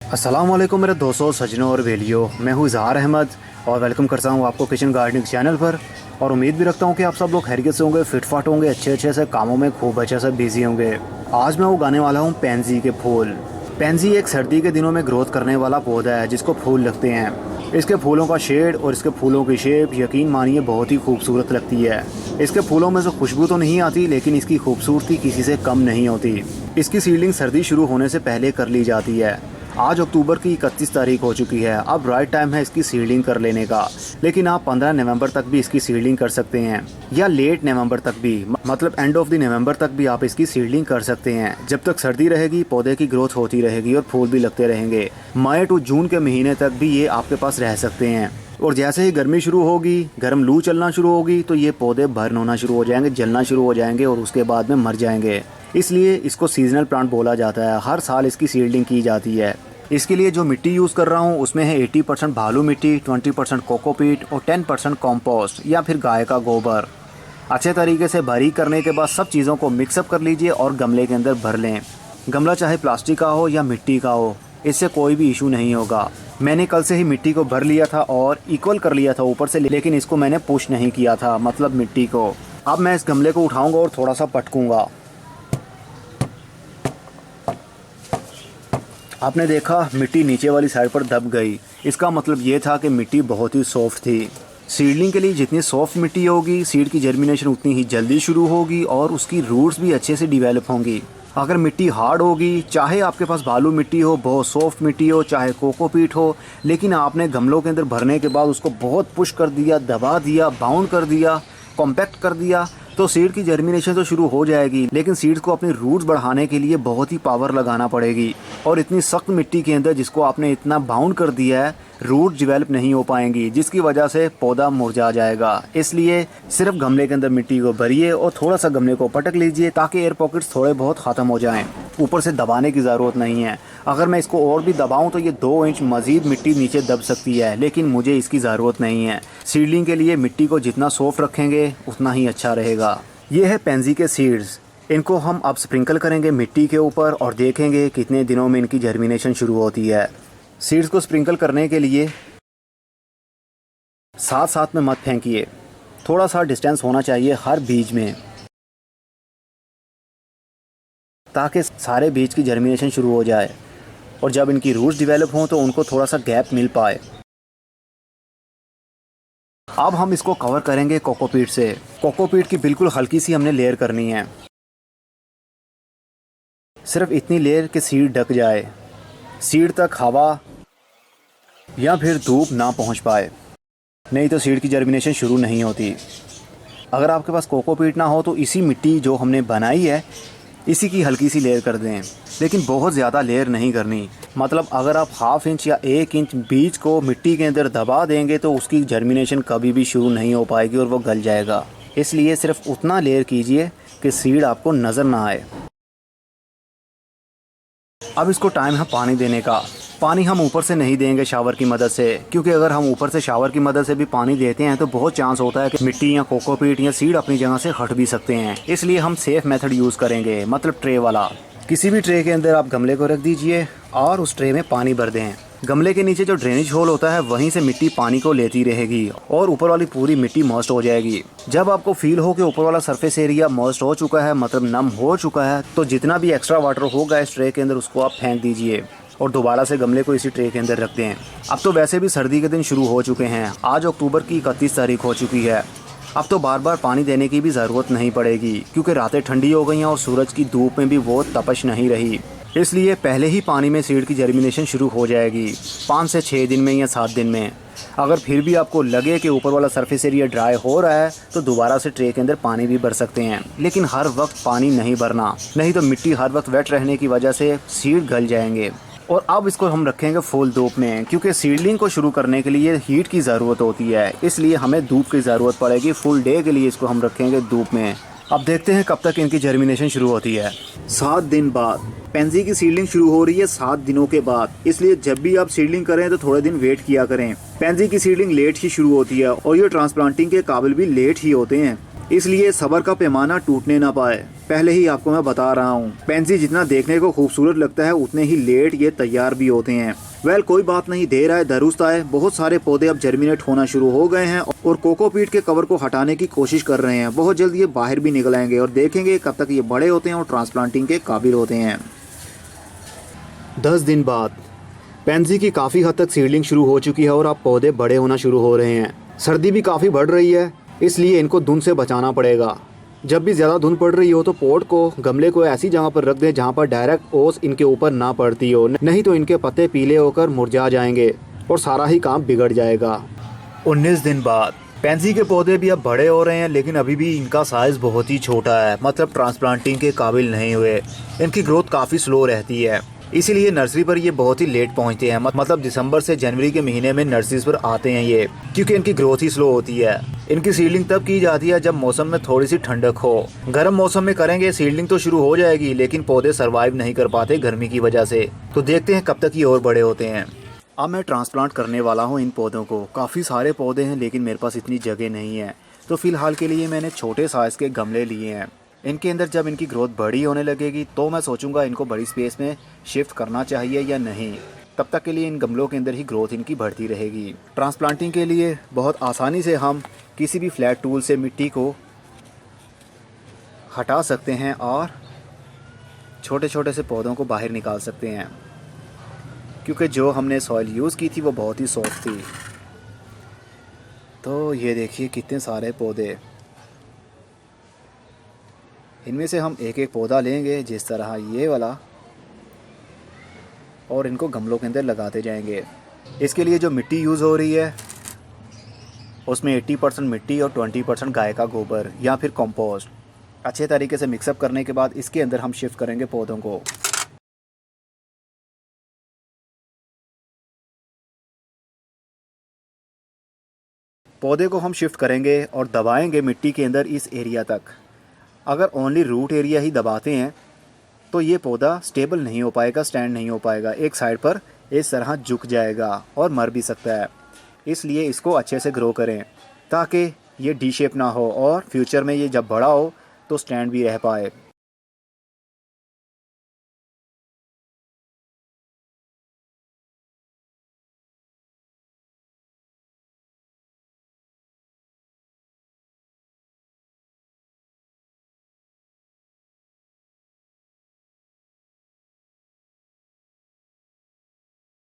अस्सलाम वालेकुम मेरे दोस्तों, सजनों और वेलियों। मैं हूँ इज़हार अहमद और वेलकम करता हूँ आपको किचन गार्डनिंग चैनल पर। और उम्मीद भी रखता हूँ कि आप सब लोग खैरियत से होंगे, फिटफाट होंगे, अच्छे से कामों में खूब अच्छे से बिजी होंगे। आज मैं उगाने वाला हूँ पेंजी के फूल। पेंजी एक सर्दी के दिनों में ग्रोथ करने वाला पौधा है जिसको फूल लगते हैं। इसके फूलों का शेड और इसके फूलों की शेप यकीन मानिए बहुत ही खूबसूरत लगती है। इसके फूलों में से खुशबू तो नहीं आती, लेकिन इसकी खूबसूरती किसी से कम नहीं होती। इसकी सीडलिंग सर्दी शुरू होने से पहले कर ली जाती है। आज अक्टूबर की 31 तारीख हो चुकी है। अब राइट टाइम है इसकी सीडलिंग कर लेने का। लेकिन आप 15 नवंबर तक भी इसकी सीडलिंग कर सकते हैं या लेट नवंबर तक भी, मतलब एंड ऑफ द नवंबर तक भी आप इसकी सीडलिंग कर सकते हैं। जब तक सर्दी रहेगी पौधे की ग्रोथ होती रहेगी और फूल भी लगते रहेंगे। मई टू जून के महीने तक भी ये आपके पास रह सकते हैं। और जैसे ही गर्मी शुरू होगी, गर्म लू चलना शुरू होगी, तो ये पौधे बर्न होना शुरू हो जाएंगे, जलना शुरू हो जाएंगे और उसके बाद में मर जाएंगे। इसलिए इसको सीजनल प्लांट बोला जाता है। हर साल इसकी सीडलिंग की जाती है। इसके लिए जो मिट्टी यूज़ कर रहा हूँ उसमें है 80% भालू मिट्टी, 20% कोकोपीट और 10% कॉम्पोस्ट या फिर गाय का गोबर। अच्छे तरीके से बारीक करने के बाद सब चीज़ों को मिक्सअप कर लीजिए और गमले के अंदर भर लें। गमला चाहे प्लास्टिक का हो या मिट्टी का हो, इससे कोई भी इशू नहीं होगा। मैंने कल से ही मिट्टी को भर लिया था और इक्वल कर लिया था ऊपर से, लेकिन इसको मैंने पुश नहीं किया था, मतलब मिट्टी को। अब मैं इस गमले को उठाऊंगा और थोड़ा सा पटकूंगा। आपने देखा मिट्टी नीचे वाली साइड पर दब गई। इसका मतलब ये था कि मिट्टी बहुत ही सॉफ्ट थी। सीडलिंग के लिए जितनी सॉफ्ट मिट्टी होगी, सीड की जर्मिनेशन उतनी ही जल्दी शुरू होगी और उसकी रूट्स भी अच्छे से डिवेलप होंगी। अगर मिट्टी हार्ड होगी, चाहे आपके पास बालू मिट्टी हो, बहुत सॉफ्ट मिट्टी हो, चाहे कोकोपीट हो, लेकिन आपने गमलों के अंदर भरने के बाद उसको बहुत पुश कर दिया, दबा दिया, बाउंड कर दिया, कॉम्पैक्ट कर दिया, तो सीड की जर्मिनेशन तो शुरू हो जाएगी, लेकिन सीड्स को अपनी रूट्स बढ़ाने के लिए बहुत ही पावर लगाना पड़ेगी। और इतनी सख्त मिट्टी के अंदर जिसको आपने इतना बाउंड कर दिया है, रूट डेवलप नहीं हो पाएंगी, जिसकी वजह से पौधा मुरझा जाएगा। इसलिए सिर्फ गमले के अंदर मिट्टी को भरिए और थोड़ा सा गमले को पटक लीजिए ताकि एयर पॉकेट्स थोड़े बहुत ख़त्म हो जाएं। ऊपर से दबाने की ज़रूरत नहीं है। अगर मैं इसको और भी दबाऊं तो ये 2 इंच मज़ीद मिट्टी नीचे दब सकती है, लेकिन मुझे इसकी ज़रूरत नहीं है। सीडलिंग के लिए मिट्टी को जितना सॉफ्ट रखेंगे उतना ही अच्छा रहेगा। ये है पेंजी के सीड्स। इनको हम अब स्प्रिंकल करेंगे मिट्टी के ऊपर और देखेंगे कितने दिनों में इनकी जर्मिनेशन शुरू होती है। सीड्स को स्प्रिंकल करने के लिए साथ साथ में मत फेंकिए, थोड़ा सा डिस्टेंस होना चाहिए हर बीज में, ताकि सारे बीज की जर्मिनेशन शुरू हो जाए और जब इनकी रूट्स डेवलप हों तो उनको थोड़ा सा गैप मिल पाए। अब हम इसको कवर करेंगे कोकोपीट से। कोकोपीट की बिल्कुल हल्की सी हमने लेयर करनी है, सिर्फ इतनी लेयर के सीड ढक जाए, सीड तक हवा या फिर धूप ना पहुंच पाए, नहीं तो सीड की जर्मिनेशन शुरू नहीं होती। अगर आपके पास कोकोपीट ना हो तो इसी मिट्टी जो हमने बनाई है इसी की हल्की सी लेयर कर दें, लेकिन बहुत ज़्यादा लेयर नहीं करनी। मतलब अगर आप 1/2 इंच या 1 इंच बीज को मिट्टी के अंदर दबा देंगे तो उसकी जर्मिनेशन कभी भी शुरू नहीं हो पाएगी और वो गल जाएगा। इसलिए सिर्फ उतना लेयर कीजिए कि सीड आपको नज़र ना आए। अब इसको टाइम है पानी देने का। पानी हम ऊपर से नहीं देंगे शावर की मदद से, क्योंकि अगर हम ऊपर से शावर की मदद से भी पानी देते हैं तो बहुत चांस होता है कि मिट्टी या कोकोपीट या सीड अपनी जगह से हट भी सकते हैं। इसलिए हम सेफ मेथड यूज़ करेंगे, मतलब ट्रे वाला। किसी भी ट्रे के अंदर आप गमले को रख दीजिए और उस ट्रे में पानी भर दें। गमले के नीचे जो ड्रेनेज होल होता है वहीं से मिट्टी पानी को लेती रहेगी और ऊपर वाली पूरी मिट्टी मॉइस्ट हो जाएगी। जब आपको फील हो कि ऊपर वाला सरफेस एरिया मॉइस्ट हो चुका है, मतलब नम हो चुका है, तो जितना भी एक्स्ट्रा वाटर होगा इस ट्रे के अंदर उसको आप फेंक दीजिए और दोबारा से गमले को इसी ट्रे के अंदर रख दें। अब तो वैसे भी सर्दी के दिन शुरू हो चुके हैं। आज अक्टूबर की 31 तारीख हो चुकी है। अब तो बार बार पानी देने की भी ज़रूरत नहीं पड़ेगी, क्योंकि रातें ठंडी हो गई हैं और सूरज की धूप में भी वो तपश नहीं रही। इसलिए पहले ही पानी में सीड की जर्मिनेशन शुरू हो जाएगी 5 से 6 दिन में या 7 दिन में। अगर फिर भी आपको लगे कि ऊपर वाला सरफेस एरिया ड्राई हो रहा है तो दोबारा से ट्रे के अंदर पानी भी भर सकते हैं, लेकिन हर वक्त पानी नहीं भरना, नहीं तो मिट्टी हर वक्त वेट रहने की वजह से सीड गल जाएंगे। और अब इसको हम रखेंगे फुल धूप में, क्योंकि सीडलिंग को शुरू करने के लिए हीट की ज़रूरत होती है, इसलिए हमें धूप की ज़रूरत पड़ेगी। फुल डे के लिए इसको हम रखेंगे धूप में। अब देखते हैं कब तक इनकी जर्मिनेशन शुरू होती है। 7 दिन बाद पेंजी की सीडलिंग शुरू हो रही है, 7 दिनों के बाद। इसलिए जब भी आप सीडलिंग करें तो थोड़े दिन वेट किया करें। पेंजी की सीडलिंग लेट ही शुरू होती है और ये ट्रांसप्लांटिंग के काबिल भी लेट ही होते हैं। इसलिए सब्र का पैमाना टूटने ना पाए। पहले ही आपको मैं बता रहा हूँ, पेंसी जितना देखने को खूबसूरत लगता है उतने ही लेट ये तैयार भी होते हैं। वेल कोई बात नहीं, देर आए दुरुस्त आए। बहुत सारे पौधे अब जर्मिनेट होना शुरू हो गए हैं और कोकोपीट के कवर को हटाने की कोशिश कर रहे हैं। बहुत जल्द ये बाहर भी निकल आएंगे और देखेंगे कब तक ये बड़े होते हैं और ट्रांसप्लांटिंग के काबिल होते हैं। 10 दिन बाद पेंसी की काफ़ी हद तक सीडलिंग शुरू हो चुकी है और अब पौधे बड़े होना शुरू हो रहे हैं। सर्दी भी काफ़ी बढ़ रही है, इसलिए इनको धुंध से बचाना पड़ेगा। जब भी ज़्यादा धुंध पड़ रही हो तो पॉट को, गमले को ऐसी जगह पर रख दें जहाँ पर डायरेक्ट ओस इनके ऊपर ना पड़ती हो, नहीं तो इनके पत्ते पीले होकर मुरझा जाएंगे और सारा ही काम बिगड़ जाएगा। 19 दिन बाद पेंसी के पौधे भी अब बड़े हो रहे हैं, लेकिन अभी भी इनका साइज़ बहुत ही छोटा है, मतलब ट्रांसप्लांटिंग के काबिल नहीं हुए। इनकी ग्रोथ काफ़ी स्लो रहती है, इसीलिए नर्सरी पर ये बहुत ही लेट पहुंचते हैं। मतलब दिसंबर से जनवरी के महीने में नर्सरीज पर आते हैं ये, क्योंकि इनकी ग्रोथ ही स्लो होती है। इनकी सीडलिंग तब की जाती है जब मौसम में थोड़ी सी ठंडक हो। गर्म मौसम में करेंगे सीडलिंग तो शुरू हो जाएगी, लेकिन पौधे सर्वाइव नहीं कर पाते गर्मी की वजह से। तो देखते हैं कब तक ये और बड़े होते हैं। अब मैं ट्रांसप्लांट करने वाला हूँ इन पौधों को। काफ़ी सारे पौधे हैं, लेकिन मेरे पास इतनी जगह नहीं है, तो फिलहाल के लिए मैंने छोटे साइज़ के गमले लिए हैं। इनके अंदर जब इनकी ग्रोथ बड़ी होने लगेगी तो मैं सोचूंगा इनको बड़ी स्पेस में शिफ्ट करना चाहिए या नहीं। तब तक के लिए इन गमलों के अंदर ही ग्रोथ इनकी बढ़ती रहेगी। ट्रांसप्लांटिंग के लिए बहुत आसानी से हम किसी भी फ्लैट टूल से मिट्टी को हटा सकते हैं और छोटे छोटे से पौधों को बाहर निकाल सकते हैं, क्योंकि जो हमने सॉइल यूज़ की थी वो बहुत ही सॉफ्ट थी। तो ये देखिए कितने सारे पौधे। इनमें से हम एक एक पौधा लेंगे, जिस तरह ये वाला, और इनको गमलों के अंदर लगाते जाएंगे। इसके लिए जो मिट्टी यूज़ हो रही है उसमें 80% मिट्टी और 20% गाय का गोबर या फिर कंपोस्ट अच्छे तरीके से मिक्सअप करने के बाद इसके अंदर हम शिफ्ट करेंगे पौधों को। पौधे को हम शिफ्ट करेंगे और दबाएंगे मिट्टी के अंदर इस एरिया तक। अगर ओनली रूट एरिया ही दबाते हैं तो ये पौधा स्टेबल नहीं हो पाएगा, स्टैंड नहीं हो पाएगा, एक साइड पर इस तरह झुक जाएगा और मर भी सकता है। इसलिए इसको अच्छे से ग्रो करें ताकि ये डी शेप ना हो और फ्यूचर में ये जब बड़ा हो तो स्टैंड भी रह पाए।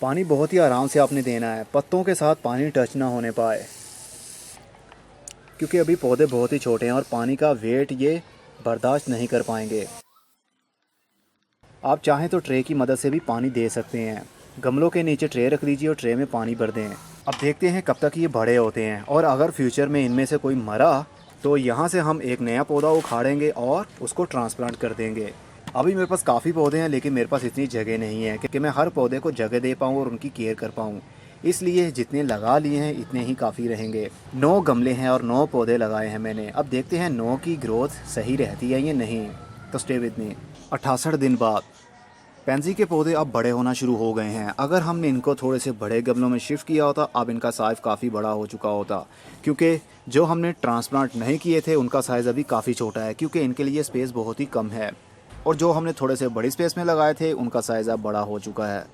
पानी बहुत ही आराम से आपने देना है, पत्तों के साथ पानी टच ना होने पाए, क्योंकि अभी पौधे बहुत ही छोटे हैं और पानी का वेट ये बर्दाश्त नहीं कर पाएंगे। आप चाहें तो ट्रे की मदद से भी पानी दे सकते हैं। गमलों के नीचे ट्रे रख दीजिए और ट्रे में पानी भर दें। अब देखते हैं कब तक ये बड़े होते हैं, और अगर फ्यूचर में इनमें से कोई मरा तो यहाँ से हम एक नया पौधा उखाड़ेंगे और उसको ट्रांसप्लांट कर देंगे। अभी मेरे पास काफ़ी पौधे हैं, लेकिन मेरे पास इतनी जगह नहीं है कि मैं हर पौधे को जगह दे पाऊँ और उनकी केयर कर पाऊँ। इसलिए जितने लगा लिए हैं इतने ही काफ़ी रहेंगे। 9 गमले हैं और 9 पौधे लगाए हैं मैंने। अब देखते हैं 9 की ग्रोथ सही रहती है या नहीं। तो स्टे विद मी। 68 दिन बाद पेंसी के पौधे अब बड़े होना शुरू हो गए हैं। अगर हमने इनको थोड़े से बड़े गमलों में शिफ्ट किया होता, अब इनका साइज़ काफ़ी बड़ा हो चुका होता, क्योंकि जो हमने ट्रांसप्लांट नहीं किए थे उनका साइज़ अभी काफ़ी छोटा है, क्योंकि इनके लिए स्पेस बहुत ही कम है। और जो हमने थोड़े से बड़ी स्पेस में लगाए थे उनका साइज़ अब बड़ा हो चुका है।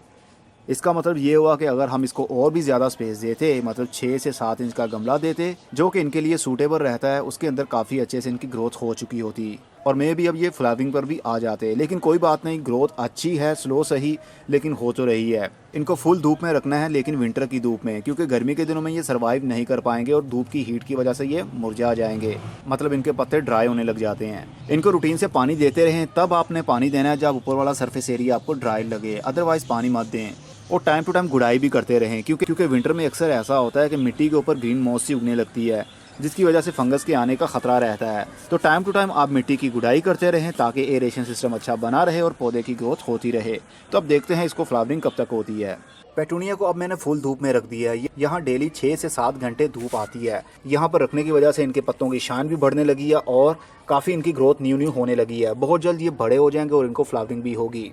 इसका मतलब ये हुआ कि अगर हम इसको और भी ज़्यादा स्पेस देते, मतलब 6 से 7 इंच का गमला देते जो कि इनके लिए सूटेबल रहता है, उसके अंदर काफ़ी अच्छे से इनकी ग्रोथ हो चुकी होती और मे भी अब ये फ्लावरिंग पर भी आ जाते। लेकिन कोई बात नहीं, ग्रोथ अच्छी है, स्लो सही, लेकिन हो तो रही है। इनको फुल धूप में रखना है, लेकिन विंटर की धूप में, क्योंकि गर्मी के दिनों में ये सर्वाइव नहीं कर पाएंगे और धूप की हीट की वजह से ये मुरझा जाएंगे, मतलब इनके पत्ते ड्राई होने लग जाते हैं। इनको रूटीन से पानी देते रहें, तब आपने पानी देना है जब ऊपर वाला सरफेस एरिया आपको ड्राई लगे, अदरवाइज़ पानी मत दें। और टाइम टू टाइम गुड़ाई भी करते रहें, क्योंकि विंटर में अक्सर ऐसा होता है कि मिट्टी के ऊपर ग्रीन मॉस सी उगने लगती है, जिसकी वजह से फंगस के आने का खतरा रहता है। तो टाइम टू टाइम आप मिट्टी की गुड़ाई करते रहें ताकि एरेशन सिस्टम अच्छा बना रहे और पौधे की ग्रोथ होती रहे। तो अब देखते हैं इसको फ्लावरिंग कब तक होती है। पेटूनिया को अब मैंने फुल धूप में रख दिया है। यहाँ डेली 6 से 7 घंटे धूप आती है। यहाँ पर रखने की वजह से इनके पत्तों की शान भी बढ़ने लगी है और काफ़ी इनकी ग्रोथ न्यू होने लगी है। बहुत जल्द ये बड़े हो जाएंगे और इनको फ्लावरिंग भी होगी।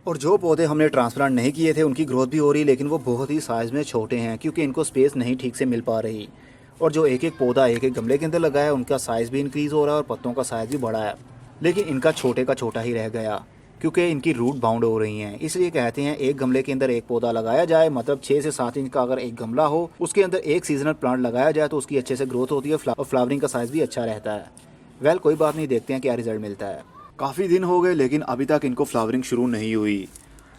और जो पौधे हमने ट्रांसप्लांट नहीं किए थे उनकी ग्रोथ भी हो रही, लेकिन वो बहुत ही साइज़ में छोटे हैं, क्योंकि इनको स्पेस नहीं ठीक से मिल पा रही। और जो एक एक पौधा एक एक गमले के अंदर लगा है उनका साइज़ भी इंक्रीज़ हो रहा है और पत्तों का साइज़ भी बढ़ा है। लेकिन इनका छोटे का छोटा ही रह गया क्योंकि इनकी रूट बाउंड हो रही हैं। इसलिए कहते हैं एक गमले के अंदर एक पौधा लगाया जाए, मतलब 6 से 7 इंच का अगर एक गमला हो उसके अंदर एक सीजनल प्लांट लगाया जाए तो उसकी अच्छे से ग्रोथ होती है और फ्लावरिंग का साइज़ भी अच्छा रहता है। वेल कोई बात नहीं, देखते हैं क्या रिजल्ट मिलता है। काफ़ी दिन हो गए लेकिन अभी तक इनको फ्लावरिंग शुरू नहीं हुई।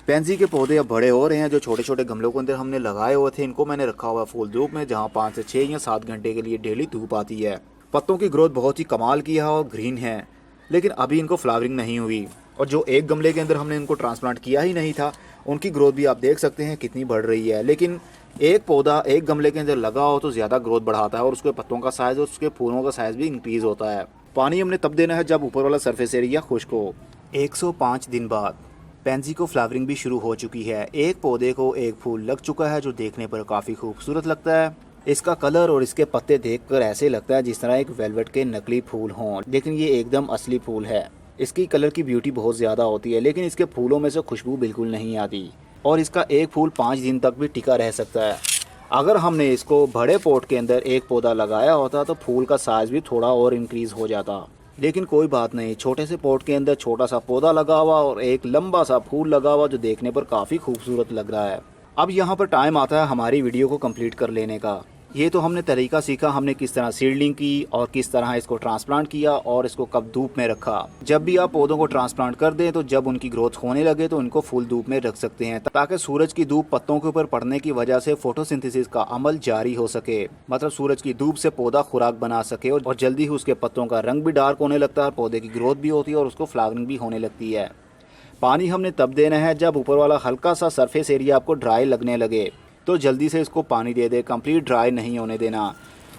पेंजी के पौधे अब बड़े हो रहे हैं। जो छोटे छोटे गमलों के अंदर हमने लगाए हुए थे इनको मैंने रखा हुआ है फुल धूप में, जहाँ 5 से 6 या 7 घंटे के लिए डेली धूप आती है। पत्तों की ग्रोथ बहुत ही कमाल की है और ग्रीन है, लेकिन अभी इनको फ्लावरिंग नहीं हुई। और जो एक गमले के अंदर हमने इनको ट्रांसप्लांट किया ही नहीं था उनकी ग्रोथ भी आप देख सकते हैं कितनी बढ़ रही है। लेकिन एक पौधा एक गमले के अंदर लगा हो तो ज़्यादा ग्रोथ बढ़ाता है और उसके पत्तों का साइज़ और उसके फूलों का साइज़ भी इंक्रीज़ होता है। पानी हमने तब देना है जब ऊपर वाला सरफेस एरिया खुश्क हो। 105 दिन बाद पेंजी को फ्लावरिंग भी शुरू हो चुकी है। एक पौधे को एक फूल लग चुका है जो देखने पर काफ़ी खूबसूरत लगता है। इसका कलर और इसके पत्ते देखकर ऐसे लगता है जिस तरह एक वेलवेट के नकली फूल हों, लेकिन ये एकदम असली फूल है। इसकी कलर की ब्यूटी बहुत ज़्यादा होती है लेकिन इसके फूलों में से खुशबू बिल्कुल नहीं आती और इसका एक फूल 5 दिन तक भी टिका रह सकता है। अगर हमने इसको बड़े पॉट के अंदर एक पौधा लगाया होता तो फूल का साइज़ भी थोड़ा और इंक्रीज़ हो जाता, लेकिन कोई बात नहीं, छोटे से पॉट के अंदर छोटा सा पौधा लगा हुआ और एक लंबा सा फूल लगा हुआ जो देखने पर काफ़ी खूबसूरत लग रहा है। अब यहाँ पर टाइम आता है हमारी वीडियो को कंप्लीट कर लेने का। ये तो हमने तरीका सीखा, हमने किस तरह सीडलिंग की और किस तरह इसको ट्रांसप्लांट किया और इसको कब धूप में रखा। जब भी आप पौधों को ट्रांसप्लांट कर दें तो जब उनकी ग्रोथ होने लगे तो इनको फुल धूप में रख सकते हैं ताकि सूरज की धूप पत्तों के ऊपर पड़ने की वजह से फोटोसिंथेसिस का अमल जारी हो सके, मतलब सूरज की धूप से पौधा खुराक बना सके और जल्दी ही उसके पत्तों का रंग भी डार्क होने लगता है, पौधे की ग्रोथ भी होती है और उसको फ्लावरिंग भी होने लगती है। पानी हमने तब देना है जब ऊपर वाला हल्का सा सरफेस एरिया आपको ड्राई लगने लगे, तो जल्दी से इसको पानी दे दे, कंप्लीट ड्राई नहीं होने देना।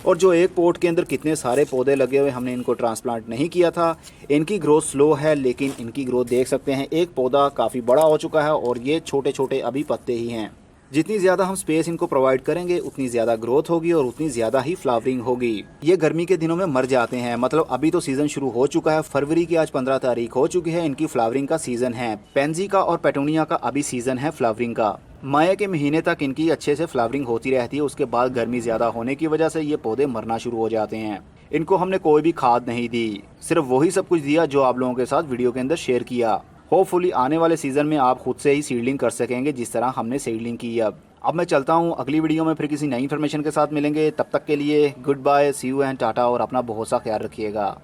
और जो एक पॉट के अंदर कितने सारे पौधे लगे हुए हमने इनको ट्रांसप्लांट नहीं किया था, इनकी ग्रोथ स्लो है लेकिन इनकी ग्रोथ देख सकते हैं। एक पौधा काफ़ी बड़ा हो चुका है और ये छोटे छोटे अभी पत्ते ही हैं। जितनी ज़्यादा हम स्पेस इनको प्रोवाइड करेंगे उतनी ज़्यादा ग्रोथ होगी और उतनी ज़्यादा ही फ्लावरिंग होगी। ये गर्मी के दिनों में मर जाते हैं, मतलब अभी तो सीज़न शुरू हो चुका है, फरवरी की आज 15 तारीख हो चुकी है, इनकी फ्लावरिंग का सीज़न है। पेंजी का और पेटूनिया का अभी सीज़न है फ्लावरिंग का। मई के महीने तक इनकी अच्छे से फ्लावरिंग होती रहती है, उसके बाद गर्मी ज़्यादा होने की वजह से ये पौधे मरना शुरू हो जाते हैं। इनको हमने कोई भी खाद नहीं दी, सिर्फ वही सब कुछ दिया जो आप लोगों के साथ वीडियो के अंदर शेयर किया। होपफुली आने वाले सीज़न में आप खुद से ही सीडलिंग कर सकेंगे जिस तरह हमने सीडलिंग की। अब मैं चलता हूँ, अगली वीडियो में फिर किसी नई इन्फॉर्मेशन के साथ मिलेंगे। तब तक के लिए good bye, see you and tata, और अपना बहुत सा ख्याल रखिएगा।